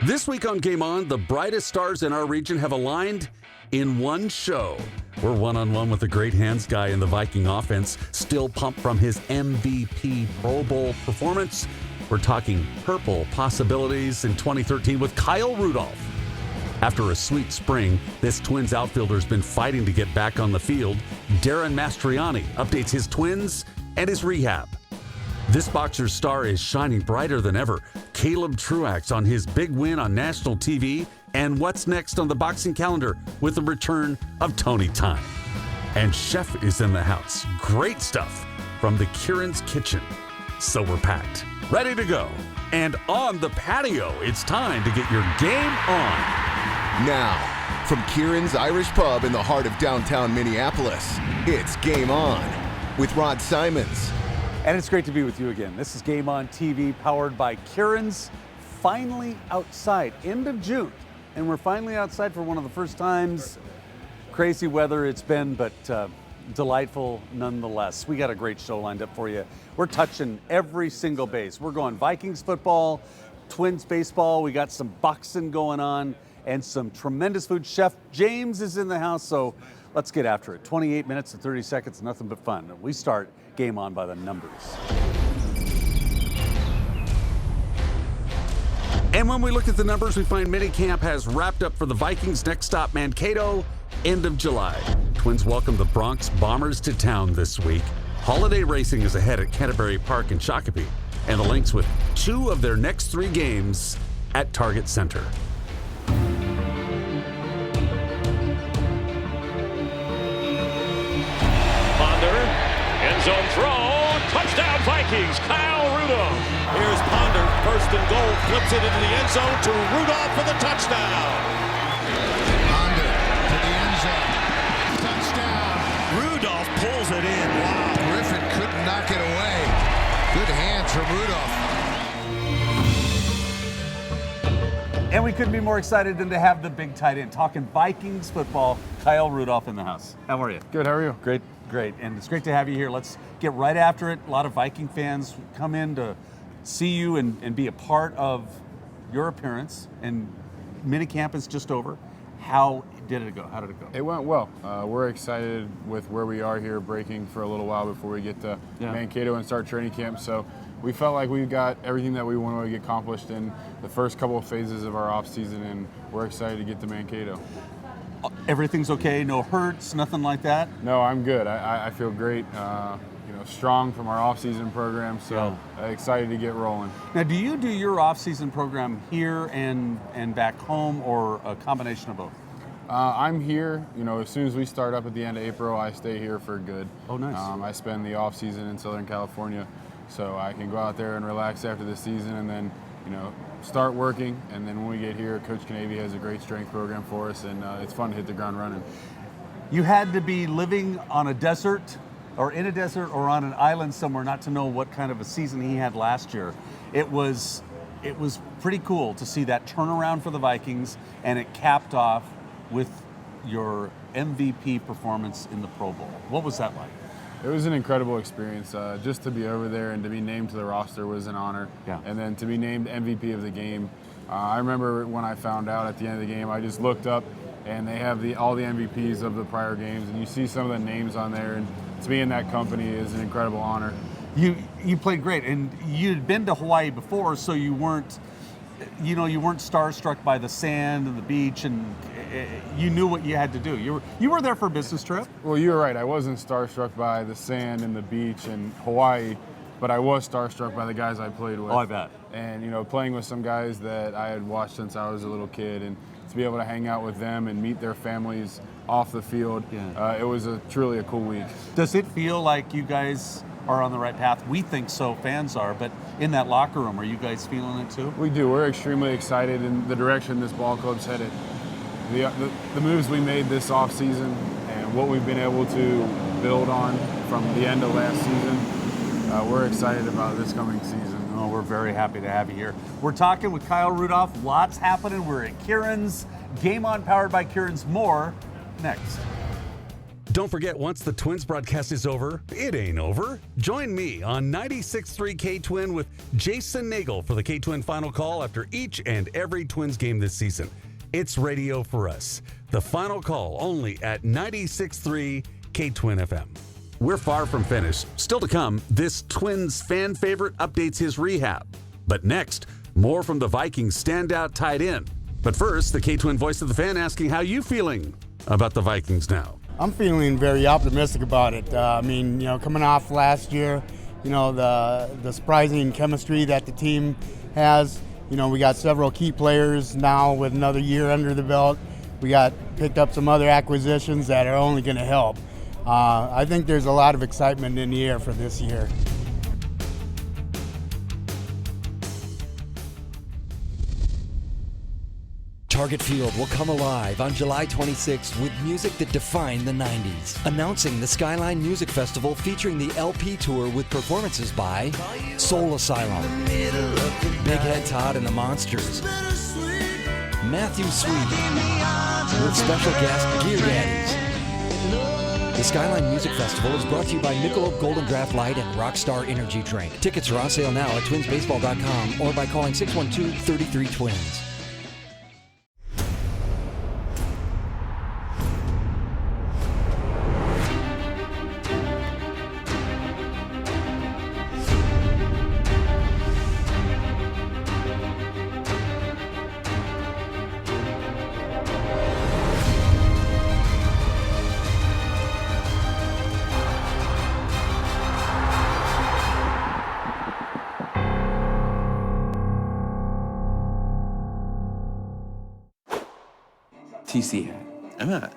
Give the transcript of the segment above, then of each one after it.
This week on Game On, the brightest stars in our region have aligned in one show. We're one-on-one with the great hands guy in the Viking offense, still pumped from his MVP Pro Bowl performance. We're talking purple possibilities in 2013 with Kyle Rudolph. After a sweet spring, this Twins outfielder's been fighting to get back on the field. Darin Mastroianni updates his Twins and his rehab. This boxer's star is shining brighter than ever. Caleb Truax on his big win on national TV. And what's next on the boxing calendar with the return of Tony Time. And Chef is in the house. Great stuff from the Kieran's Kitchen. So we're packed, ready to go. And on the patio, it's time to get your game on. Now, from Kieran's Irish Pub in the heart of downtown Minneapolis, it's Game On with Rod Simons. And it's great to be with you again. This is Game On TV, powered by Kieran's. Finally outside, end of June. And we're finally outside for one of the first times. Crazy weather it's been, but delightful nonetheless. We got a great show lined up for you. We're touching every single base. We're going Vikings football, Twins baseball. We got some boxing going on and some tremendous food. Chef James is in the house, so let's get after it. 28 minutes and 30 seconds, nothing but fun. We start Game On by the numbers. And when we look at the numbers, we find minicamp has wrapped up for the Vikings. Next stop, Mankato, end of July. Twins welcome the Bronx Bombers to town this week. Holiday racing is ahead at Canterbury Park in Shakopee, and the Lynx with 2 of their next 3 games at Target Center. End zone throw, touchdown Vikings, Kyle Rudolph. Here's Ponder, first and goal, flips it into the end zone to Rudolph for the touchdown. Ponder to the end zone, touchdown. Rudolph pulls it in, wow. Griffin couldn't knock it away. Good hands from Rudolph. And we couldn't be more excited than to have the big tight end talking Vikings football, Kyle Rudolph in the house. How are you? Good, how are you? Great. Great, and it's great to have you here. Let's get right after it. A lot of Viking fans come in to see you and be a part of your appearance, and minicamp is just over. How did it go? How did it go? It went well. We're excited with where we are here, breaking for a little while before we get to Mankato and start training camp. So we felt like we got everything that we wanted to get accomplished in the first couple of phases of our off season, and we're excited to get to Mankato. Everything's okay, no hurts, nothing like that? No, I'm good. I feel great. Strong from our off-season program, so excited to get rolling. Now, do you do your off-season program here and back home, or a combination of both? I'm here. As soon as we start up at the end of April, I stay here for good. Oh, nice. I spend the off-season in Southern California, so I can go out there and relax after the season, and then start working, and then when we get here, Coach Canavy has a great strength program for us, and it's fun to hit the ground running. You had to be living on a desert, or in a desert, or on an island somewhere not to know what kind of a season he had last year. It was pretty cool to see that turnaround for the Vikings, and it capped off with your MVP performance in the Pro Bowl. What was that like? It was an incredible experience. Just to be over there and to be named to the roster was an honor. Yeah. And then to be named MVP of the game. I remember when I found out at the end of the game, I just looked up and they have all the MVPs of the prior games, and you see some of the names on there, and to be in that company is an incredible honor. You played great, and you'd been to Hawaii before, so you weren't starstruck by the sand and the beach, and you knew what you had to do. You were there for a business trip? Well, you were right. I wasn't starstruck by the sand and the beach and Hawaii, but I was starstruck by the guys I played with. Oh, I bet. And, playing with some guys that I had watched since I was a little kid, and to be able to hang out with them and meet their families off the field, it was truly a cool week. Does it feel like you guys are on the right path? We think so, fans are, but in that locker room, are you guys feeling it too? We do. We're extremely excited in the direction this ball club's headed. The moves we made this offseason and what we've been able to build on from the end of last season, we're excited about this coming season. Oh, we're very happy to have you here. We're talking with Kyle Rudolph. Lots happening. We're at Kieran's. Game On, powered by Kieran's. More next. Don't forget, once the Twins broadcast is over, it ain't over. Join me on 96.3 K-Twin with Jason Nagel for the K-Twin Final Call after each and every Twins game this season. It's radio for us. The Final Call only at 96.3 K-Twin FM. We're far from finished. Still to come, this Twins fan favorite updates his rehab. But next, more from the Vikings standout tight end. But first, the K-Twin voice of the fan asking how you feeling about the Vikings now. I'm feeling very optimistic about it. Coming off last year, the surprising chemistry that the team has. We got several key players now with another year under the belt. We got picked up some other acquisitions that are only going to help. I think there's a lot of excitement in the air for this year. Target Field will come alive on July 26th with music that defined the 90s. Announcing the Skyline Music Festival featuring the LP tour with performances by Soul Asylum, Big Head Todd and the Monsters, Matthew Sweet, with special guest Gear Daddies. The Skyline Music Festival is brought to you by Michelob Golden Draft Light and Rockstar Energy Drink. Tickets are on sale now at twinsbaseball.com or by calling 612-33-TWINS. TC hat. M hat.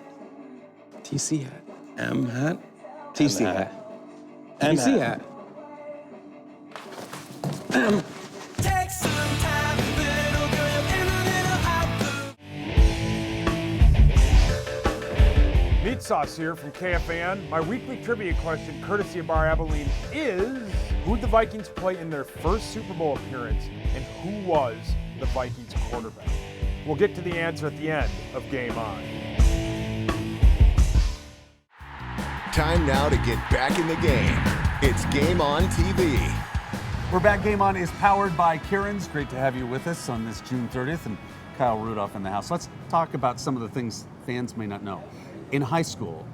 TC hat. M hat. TC hat. TC hat. M. Take some time, little girl, in a little outfit. Meat Sauce here from KFAN. My weekly trivia question, courtesy of Bar Abilene, is who'd the Vikings play in their first Super Bowl appearance, and who was the Vikings quarterback? We'll get to the answer at the end of Game On. Time now to get back in the game. It's Game On TV. We're back. Game On is powered by Kieran's. Great to have you with us on this June 30th, and Kyle Rudolph in the house. Let's talk about some of the things fans may not know. In high school,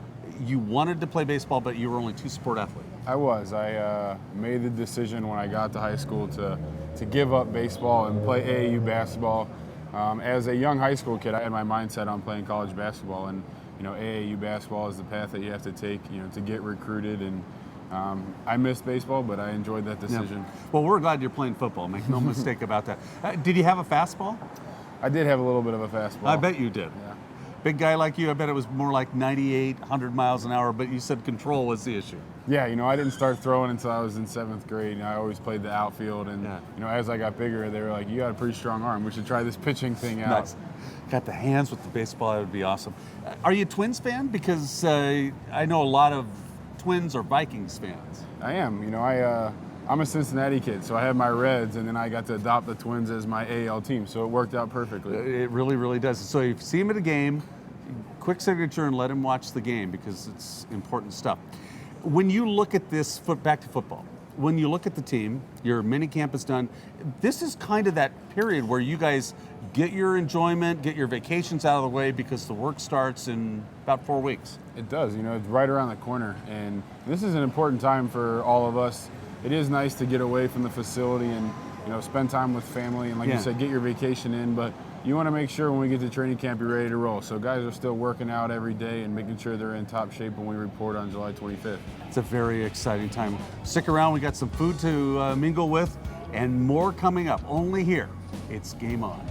you wanted to play baseball, but you were only two-sport athlete. I was. I made the decision when I got to high school to give up baseball and play AAU basketball. As a young high school kid, I had my mindset on playing college basketball, and AAU basketball is the path that you have to take, to get recruited. And I missed baseball, but I enjoyed that decision. Yeah. Well, we're glad you're playing football. Make no mistake about that. Did you have a fastball? I did have a little bit of a fastball. I bet you did. Yeah. Big guy like you, I bet it was more like 98, 100 miles an hour, but you said control was the issue. Yeah, I didn't start throwing until I was in 7th grade. I always played the outfield, and as I got bigger, they were like, "You got a pretty strong arm. We should try this pitching thing out." Nice. Got the hands with the baseball. That would be awesome. Are you a Twins fan? Because I know a lot of Twins or Vikings fans. I am. I'm a Cincinnati kid, so I have my Reds, and then I got to adopt the Twins as my AL team, so it worked out perfectly. It really, really does. So if you see him at a game, quick signature and let him watch the game because it's important stuff. When you look at this, back to football, when you look at the team, your mini camp is done, this is kind of that period where you guys get your enjoyment, get your vacations out of the way because the work starts in about 4 weeks. It does. It's right around the corner, and this is an important time for all of us. It is nice to get away from the facility and spend time with family and, like you said, get your vacation in, but you want to make sure when we get to training camp you're ready to roll. So guys are still working out every day and making sure they're in top shape when we report on July 25th. It's a very exciting time. Stick around, we got some food to mingle with and more coming up only here. It's Game On.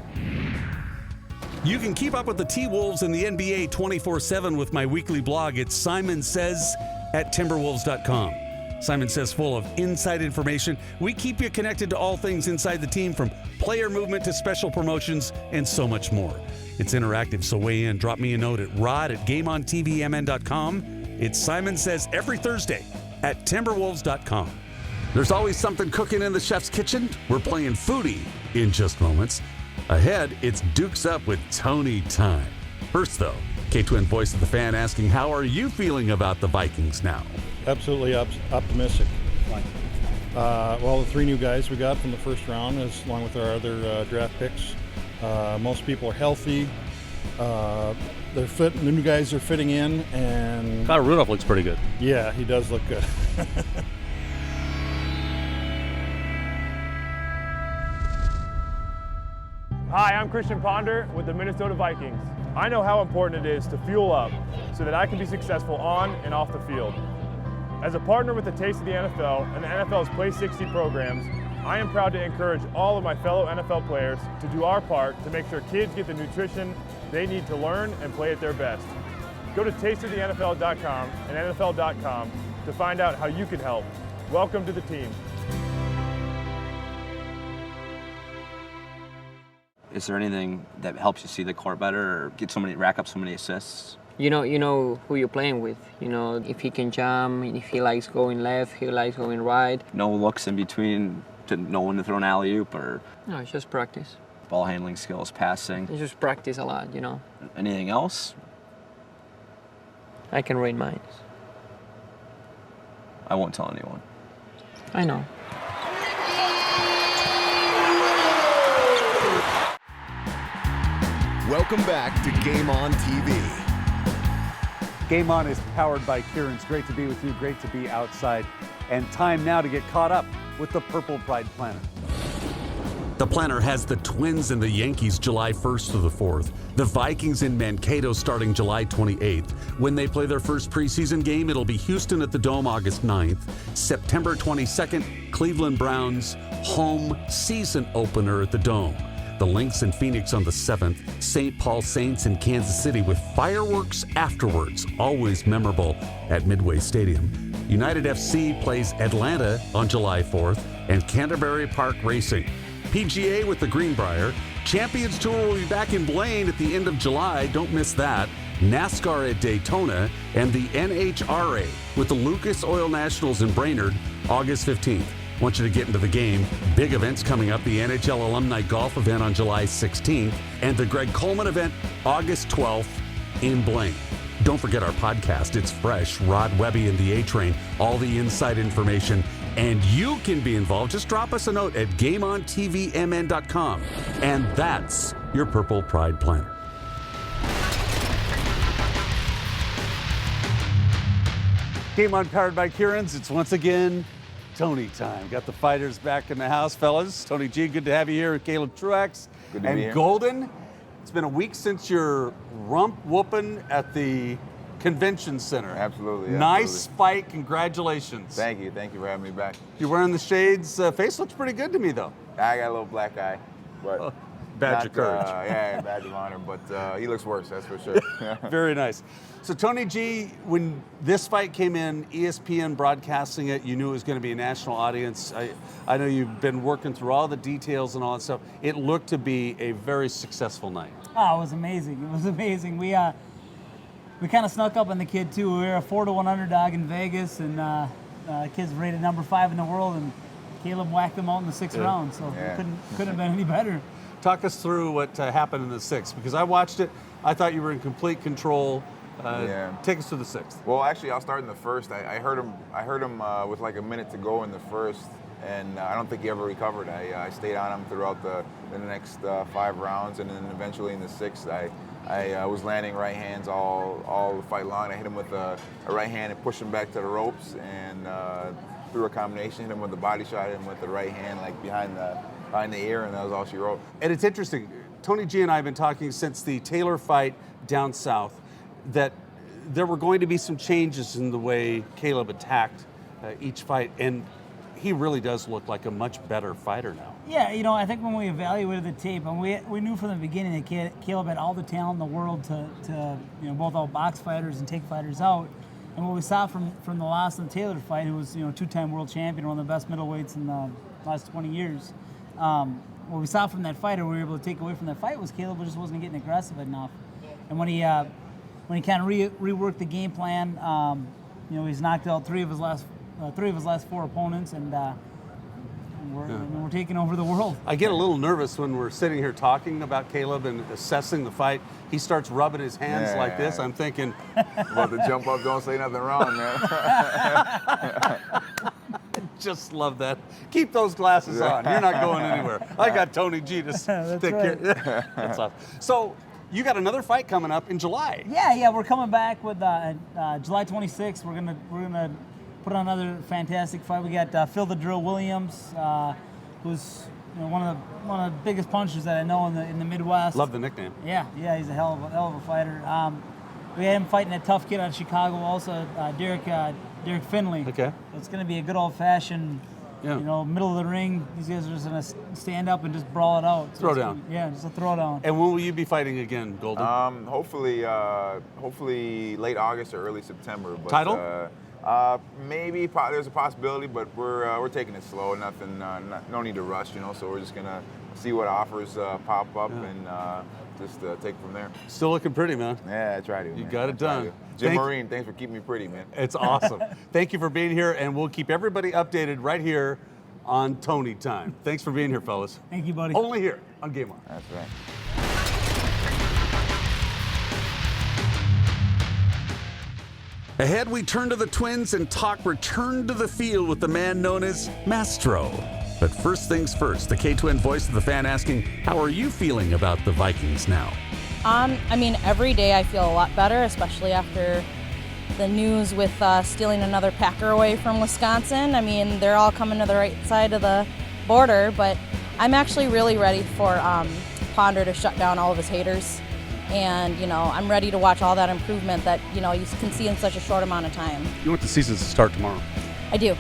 You can keep up with the T-Wolves and the NBA 24/7 with my weekly blog. It's Simon Says at Timberwolves.com. Simon Says full of inside information. We keep you connected to all things inside the team, from player movement to special promotions and so much more. It's interactive, so weigh in. Drop me a note at rod@GameOnTVMN.com. It's Simon Says every Thursday at Timberwolves.com. There's always something cooking in the chef's kitchen. We're playing foodie in just moments. Ahead, it's Dukes Up with Tony time. First, though, K-Twin voice of the fan asking, how are you feeling about the Vikings now? Absolutely optimistic. Well, the 3 new guys we got from the first round, along with our other draft picks, most people are healthy. They're fit. The new guys are fitting in, and Kyle Rudolph looks pretty good. Yeah, he does look good. Hi, I'm Christian Ponder with the Minnesota Vikings. I know how important it is to fuel up so that I can be successful on and off the field. As a partner with the Taste of the NFL and the NFL's Play 60 programs, I am proud to encourage all of my fellow NFL players to do our part to make sure kids get the nutrition they need to learn and play at their best. Go to tasteofthenfl.com and NFL.com to find out how you can help. Welcome to the team. Is there anything that helps you see the court better or rack up so many assists? You know who you're playing with. You know, if he can jump, if he likes going left, he likes going right. No looks in between to know when to throw an alley-oop or? No, it's just practice. Ball handling skills, passing. It's just practice a lot, you know. Anything else? I can read minds. I won't tell anyone. I know. Welcome back to GameON TV. GameON is powered by Kieran's. Great to be with you. Great to be outside. And time now to get caught up with the Purple Pride Planner. The planner has the Twins and the Yankees July 1st to the 4th. The Vikings in Mankato starting July 28th. When they play their first preseason game, it'll be Houston at the Dome August 9th. September 22nd, Cleveland Browns home season opener at the Dome. The Lynx in Phoenix on the 7th. St. Paul Saints in Kansas City with fireworks afterwards. Always memorable at Midway Stadium. United FC plays Atlanta on July 4th and Canterbury Park Racing. PGA with the Greenbrier. Champions Tour will be back in Blaine at the end of July. Don't miss that. NASCAR at Daytona and the NHRA with the Lucas Oil Nationals in Brainerd August 15th. Want you to get into the game. Big events coming up. The NHL Alumni Golf event on July 16th and the Greg Coleman event August 12th in Blaine. Don't forget our podcast. It's fresh. Rod Webby and the A-Train. All the inside information. And you can be involved. Just drop us a note at GameOnTVMN.com. And that's your Purple Pride Planner. GameON powered by Kieran's. It's once again Tony time. Got the fighters back in the house, fellas. Tony G, good to have you here. Caleb Truax. Good to be here. And Golden, it's been a week since your rump whooping at the Convention Center. Absolutely. Nice fight. Congratulations. Thank you. Thank you for having me back. You're wearing the shades. Face looks pretty good to me, though. I got a little black eye, but badge of courage. Yeah, badge of honor. But he looks worse, that's for sure. Very nice. So Tony G, when this fight came in, ESPN broadcasting it, you knew it was going to be a national audience. I know you've been working through all the details and all that stuff. It looked to be a very successful night. Oh, it was amazing. It was amazing. We kind of snuck up on the kid too. We were a 4-1 underdog in Vegas, and kid's rated number 5 in the world, and Caleb whacked him out in the 6th round. So couldn't have been any better. Talk us through what happened in the 6th, because I watched it. I thought you were in complete control. Take us to the 6th. Well, actually, I'll start in the first. I heard him with like a minute to go in the first, and I don't think he ever recovered. I stayed on him throughout the next 5 rounds, and then eventually in the 6th, I was landing right hands all the fight long. I hit him with a right hand and pushed him back to the ropes, and through a combination, hit him with a body shot, hit him with the right hand, like behind the ear, and that was all she wrote. And it's interesting. Tony G and I have been talking since the Taylor fight down south that there were going to be some changes in the way Caleb attacked each fight, and he really does look like a much better fighter now. Yeah, I think when we evaluated the tape, and we knew from the beginning that Caleb had all the talent in the world to both outbox fighters and take fighters out. And what we saw from the Lawson Taylor fight, who was 2-time world champion, one of the best middleweights in the last 20 years. What we saw from that fight, or we were able to take away from that fight, was Caleb just wasn't getting aggressive enough. And when he kind of reworked the game plan, he's knocked out three of his last 4 opponents, and We're taking over the world. I get a little nervous when we're sitting here talking about Caleb and assessing the fight. He starts rubbing his hands like this. I'm thinking, about to jump up, don't say nothing wrong, man. Just love that. Keep those glasses on. You're not going anywhere. I got Tony G to stick here. That's awesome. So you got another fight coming up in July. Yeah, we're coming back with July 26th. We're gonna put on another fantastic fight. We got Phil the Drill Williams, who's one of the biggest punchers that I know in the Midwest. Love the nickname. Yeah, he's a hell of a fighter. We had him fighting a tough kid out of Chicago, also Derek Finley. Okay. So it's going to be a good old-fashioned, middle of the ring. These guys are just going to stand up and just brawl it out. So Throwdown. Just a throwdown. And when will you be fighting again, Golden? Hopefully late August or early September. But, Title? Maybe there's a possibility, but we're taking it slow. Nothing, no need to rush, So we're just gonna see what offers pop up and just take from there. Still looking pretty, man. Yeah, I try to. You got it done. Jim Marine, thanks for keeping me pretty, man. It's awesome. Thank you for being here, and we'll keep everybody updated right here on Tony Time. Thanks for being here, fellas. Thank you, buddy. Only here on GameON. That's right. Ahead, we turn to the Twins and talk return to the field with the man known as Mastro. But first things first, the K-Twin voice of the fan asking, how are you feeling about the Vikings now? Every day I feel a lot better, especially after the news with stealing another Packer away from Wisconsin. They're all coming to the right side of the border, but I'm actually really ready for Ponder to shut down all of his haters. And, I'm ready to watch all that improvement that, you can see in such a short amount of time. You want the season to start tomorrow? I do.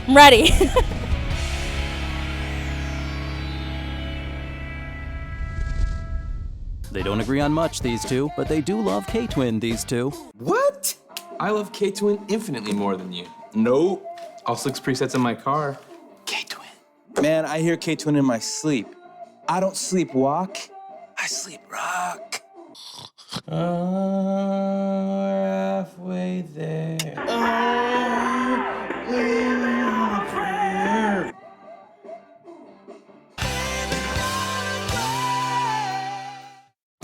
I'm ready. They don't agree on much, these two, but they do love K-Twin, these two. What? I love K-Twin infinitely more than you. Nope. All 6 presets in my car. K-Twin. Man, I hear K-Twin in my sleep. I don't sleepwalk. I sleep rock. We're halfway there.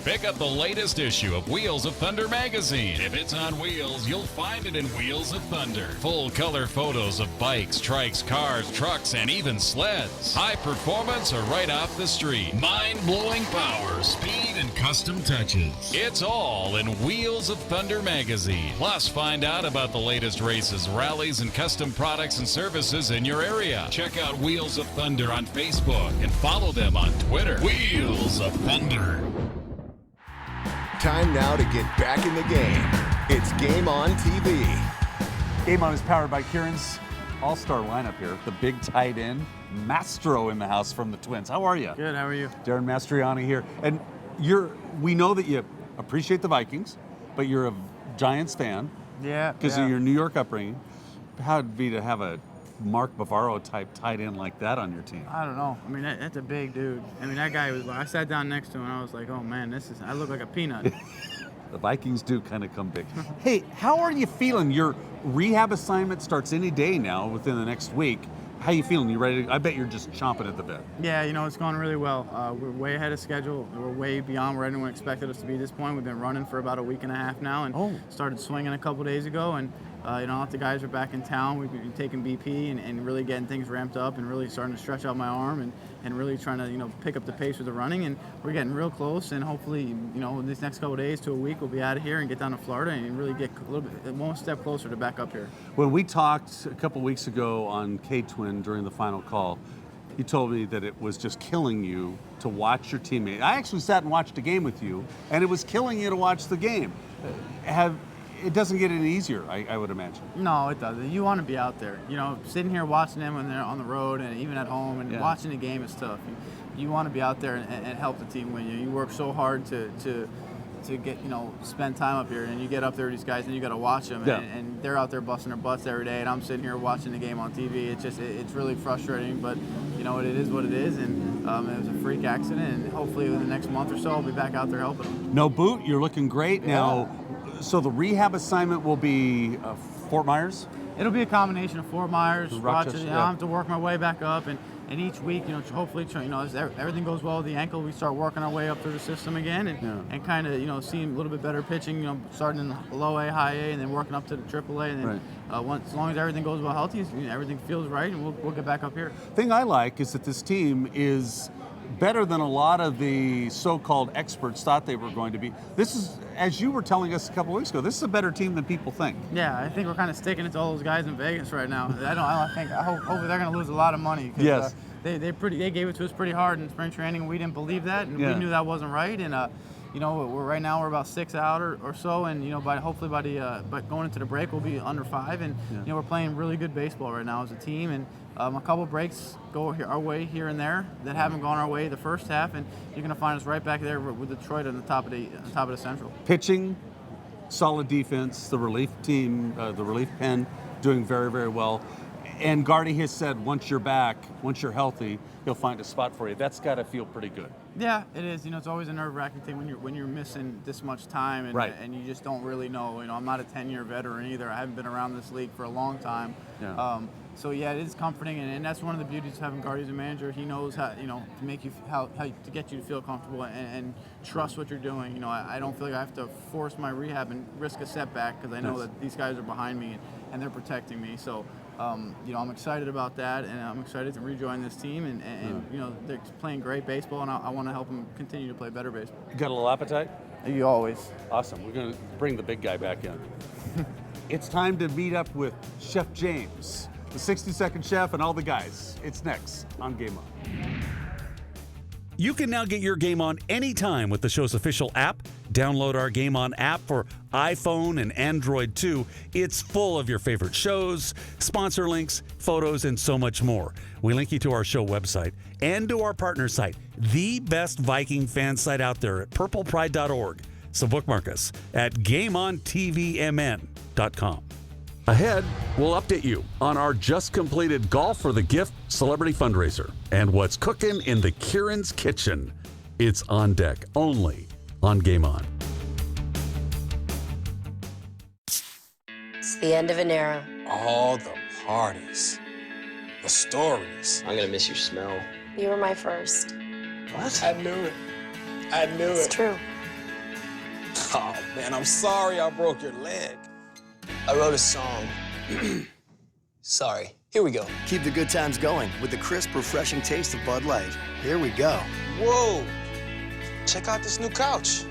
Pick up the latest issue of Wheels of Thunder magazine. If it's on wheels, you'll find it in Wheels of Thunder. Full color photos of bikes, trikes, cars, trucks, and even sleds. High performance or right off the street. Mind-blowing power, speed, and custom touches. It's all in Wheels of Thunder magazine. Plus, find out about the latest races, rallies, and custom products and services in your area. Check out Wheels of Thunder on Facebook and follow them on Twitter. Wheels of Thunder. Time now to get back in the game. It's Game On TV. GameON is powered by Kieran's all-star lineup here. The big tight end, Mastro in the house from the Twins. How are you? Good, how are you? Darin Mastroianni here. And we know that you appreciate the Vikings, but you're a Giants fan. Yeah. Because of your New York upbringing. How'd it be to have a Mark Bavaro type tight end like that on your team? I don't know. That's a big dude. That guy was. I sat down next to him and I was like, oh man, I look like a peanut. The Vikings do kind of come big. Hey, how are you feeling? Your rehab assignment starts any day now within the next week. How you feeling? You ready? I bet you're just chomping at the bit. Yeah, it's going really well. We're way ahead of schedule. We're way beyond where anyone expected us to be at this point. We've been running for about a week and a half now and started swinging a couple days ago. And the guys are back in town. We've been taking BP and really getting things ramped up and really starting to stretch out my arm and really trying to, pick up the pace with the running. And we're getting real close. And hopefully, in these next couple of days to a week, we'll be out of here and get down to Florida and really get a little bit, one step closer to back up here. When we talked a couple weeks ago on K-Twin during the final call, you told me that it was just killing you to watch your teammate. I actually sat and watched a game with you, and it was killing you to watch the game. It doesn't get any easier, I would imagine. No, it doesn't. You want to be out there. Sitting here watching them when they're on the road and even at home and watching the game is tough. You want to be out there and help the team win. You work so hard to get, spend time up here, and you get up there with these guys and you got to watch them, and they're out there busting their butts every day, and I'm sitting here watching the game on TV. It's really frustrating, but it is what it is, and it was a freak accident, and hopefully in the next month or so I'll be back out there helping them. No boot, you're looking great now. So the rehab assignment will be Fort Myers? It'll be a combination of Fort Myers, Rochester. yeah. I'll have to work my way back up, and each week, hopefully, as everything goes well with the ankle, we start working our way up through the system again, and kind of, seeing a little bit better pitching. Starting in the low A, high A, and then working up to the triple A, and then as long as everything goes well healthy, everything feels right, and we'll get back up here. Thing I like is that this team is better than a lot of the so-called experts thought they were going to be. This is, as you were telling us a couple of weeks ago, this is a better team than people think. Yeah, I think we're kind of sticking it to all those hguys in Vegas right now. Hopefully they're going to lose a lot of money. Yes. They gave it to us pretty hard in spring training, and we didn't believe that, and we knew that wasn't right. And we're about 6 out or so, and hopefully by going into the break we'll be under 5, and we're playing really good baseball right now as a team, and a couple breaks go our way here and there that haven't gone our way the first half, and you're going to find us right back there with Detroit on the top of the Central. Pitching, solid defense, the relief team, the relief pen doing very, very well. And Gardy has said once you're back, once you're healthy, he'll find a spot for you. That's got to feel pretty good. Yeah, it is. It's always a nerve-wracking thing when you're missing this much time, and you just don't really know. I'm not a 10-year veteran either. I haven't been around this league for a long time. Yeah. So yeah, it is comforting, and that's one of the beauties of having Gardy as a manager. He knows how to make you how to get you to feel comfortable and trust what you're doing. I don't feel like I have to force my rehab and risk a setback because I know that these guys are behind me and they're protecting me. So. I'm excited about that, and I'm excited to rejoin this team, and they're playing great baseball, and I want to help them continue to play better baseball. You got a little appetite? You always. Awesome. We're going to bring the big guy back in. It's time to meet up with Chef James, the 60-second chef, and all the guys. It's next on Game On. You can now get your Game On anytime with the show's official app. Download our Game On app for iPhone and Android too. It's full of your favorite shows, sponsor links, photos, and so much more. We link you to our show website and to our partner site, the best Viking fan site out there at purplepride.org. So bookmark us at GameOnTVMN.com. Ahead, we'll update you on our just completed Golf for the Gift celebrity fundraiser and what's cooking in the Kieran's kitchen. It's on deck only on Game On. It's the end of an era. All the parties, the stories. I'm gonna miss your smell. You were my first. What? I knew it. I knew It's true. Oh man, I'm sorry I broke your leg. I wrote a song. Sorry. Here we go. Keep the good times going with the crisp, refreshing taste of Bud Light. Here we go. Whoa, check out this new couch.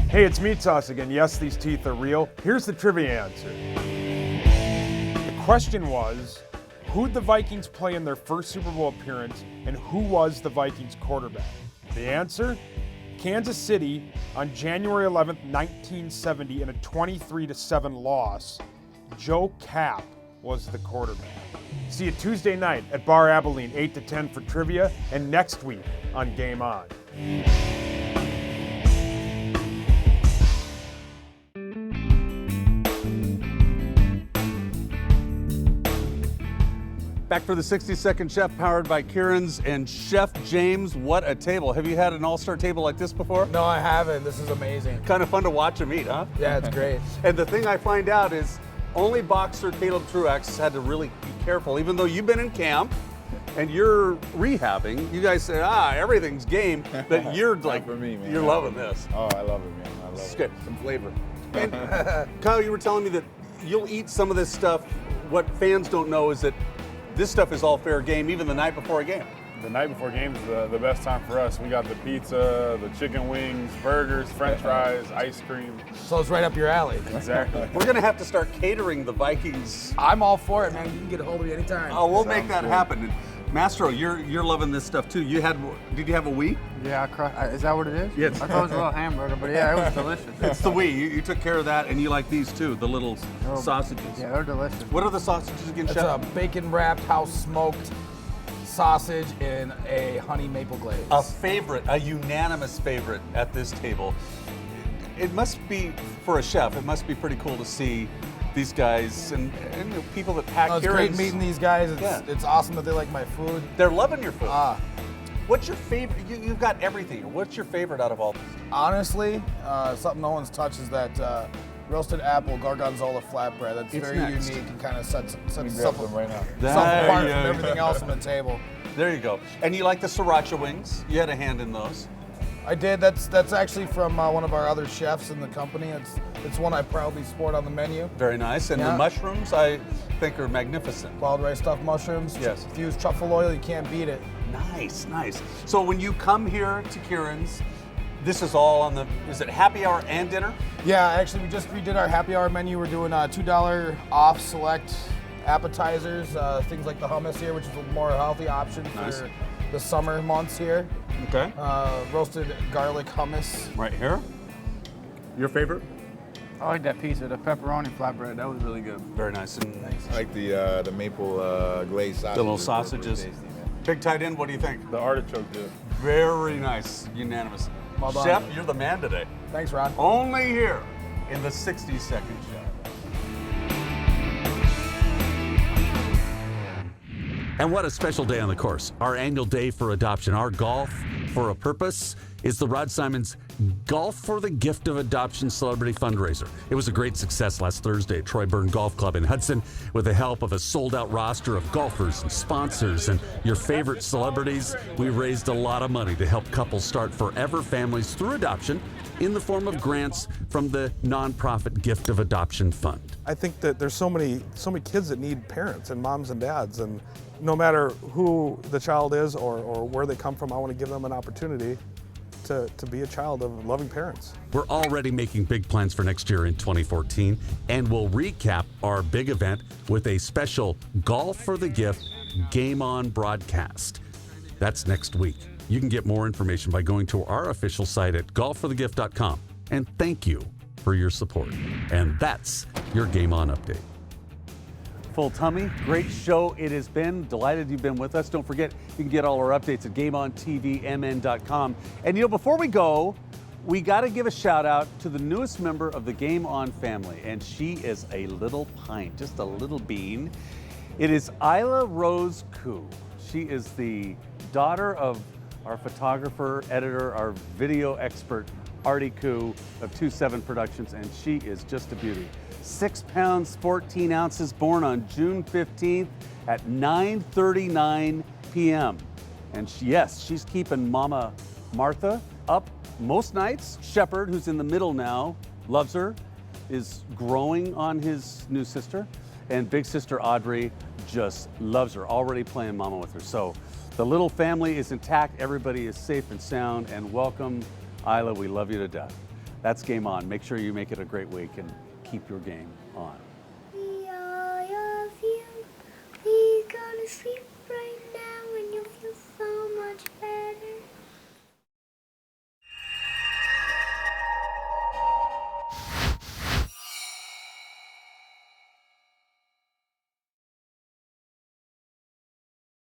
Hey, it's Meat Sauce again. Yes, these teeth are real. Here's the trivia answer. The question was, who'd the Vikings play in their first Super Bowl appearance, and who was the Vikings quarterback? The answer? Kansas City on January 11th, 1970 in a 23-7 loss. Joe Kapp was the quarterback. See you Tuesday night at Bar Abilene, 8 to 10 for trivia, and next week on Game On. Back for the 60-second chef powered by Kieran's and Chef James. What a table. Have you had an all-star table like this before? No, I haven't. This is amazing. Kind of fun to watch them eat, huh? Yeah, it's great. And the thing I find out is only boxer Caleb Truax had to really be careful. Even though you've been in camp and you're rehabbing, you guys say, everything's game, but you're like, for me, man. You're loving this. Oh, I love it, man. I love it. Good. Some flavor. And Kyle, you were telling me that you'll eat some of this stuff. What fans don't know is that this stuff is all fair game, even the night before a game. The night before game is the best time for us. We got the pizza, the chicken wings, burgers, french fries, ice cream. So it's right up your alley. Exactly. We're going to have to start catering the Vikings. I'm all for it, man. You can get a hold of me anytime. Oh, we'll make that happen. Mastro, you're loving this stuff too. Did you have a Wii? Yeah, is that what it is? Yeah. I thought it was a little hamburger, but yeah, it was delicious. It's the Wii. You took care of that, and you like these too, the little sausages. Yeah, they're delicious. What are the sausages again, It's Chef? a bacon wrapped, house smoked sausage in a honey maple glaze. A favorite, a unanimous favorite at this table. It must be, for a chef, it must be pretty cool to see these guys and people that pack It's great meeting these guys. It's awesome that they like my food. They're loving your food. What's your favorite? You've got everything. What's your favorite out of all these? Honestly, something no one's touched is that roasted apple gorgonzola flatbread. That's very unique and kind of sets itself right apart from everything else on the table. There you go. And you like the sriracha wings? You had a hand in those. I did. That's actually from one of our other chefs in the company. It's one I proudly sport on the menu. Very nice. And the mushrooms, I think, are magnificent. Wild rice stuffed mushrooms. Yes. Infused truffle oil. You can't beat it. Nice, nice. So when you come here to Kieran's, this is all on the, is it happy hour and dinner? Yeah, actually we just redid our happy hour menu. We're doing $2 off select appetizers, things like the hummus here, which is a more healthy option for the summer months here. Okay. Roasted garlic hummus. Right here. Your favorite? I like that piece of the pepperoni flatbread. That was really good. Very nice. And I like the maple glazed sausages. the little sausages. Big tight end, what do you think? The artichoke dip. Very nice, unanimous. Well done. Chef, you're the man today. Thanks, Ron. Only here in the 60-second show. And what a special day on the course. Our annual day for adoption. Our golf for a purpose is the Rod Simons Golf for the Gift of Adoption Celebrity Fundraiser. It was a great success last Thursday at Troy Burn Golf Club in Hudson with the help of a sold-out roster of golfers and sponsors and your favorite celebrities. We raised a lot of money to help couples start forever families through adoption in the form of grants from the nonprofit Gift of Adoption Fund. I think that there's so many kids that need parents and moms and dads, and no matter who the child is or where they come from, I want to give them an opportunity to be a child of loving parents. We're already making big plans for next year in 2014, and we'll recap our big event with a special Golf for the Gift GameON broadcast. That's next week. You can get more information by going to our official site at golfforthegift.com. And thank you for your support. And that's your GameON update. Full tummy, great show it has been. Delighted you've been with us. Don't forget, you can get all our updates at GameOnTVMN.com. And before we go, we got to give a shout out to the newest member of the GameON family, and she is a little pint, just a little bean. It is Isla Rose Koo. She is the daughter of our photographer, editor, our video expert, Artie Koo of 27 Productions, and she is just a beauty. 6 pounds, 14 ounces, born on June 15th at 9:39 p.m. And she's keeping Mama Martha up most nights. Shepard, who's in the middle now, loves her, is growing on his new sister. And big sister Audrey just loves her, already playing Mama with her. So the little family is intact. Everybody is safe and sound. And welcome, Isla. We love you to death. That's Game On. Make sure you make it a great week and keep your game on.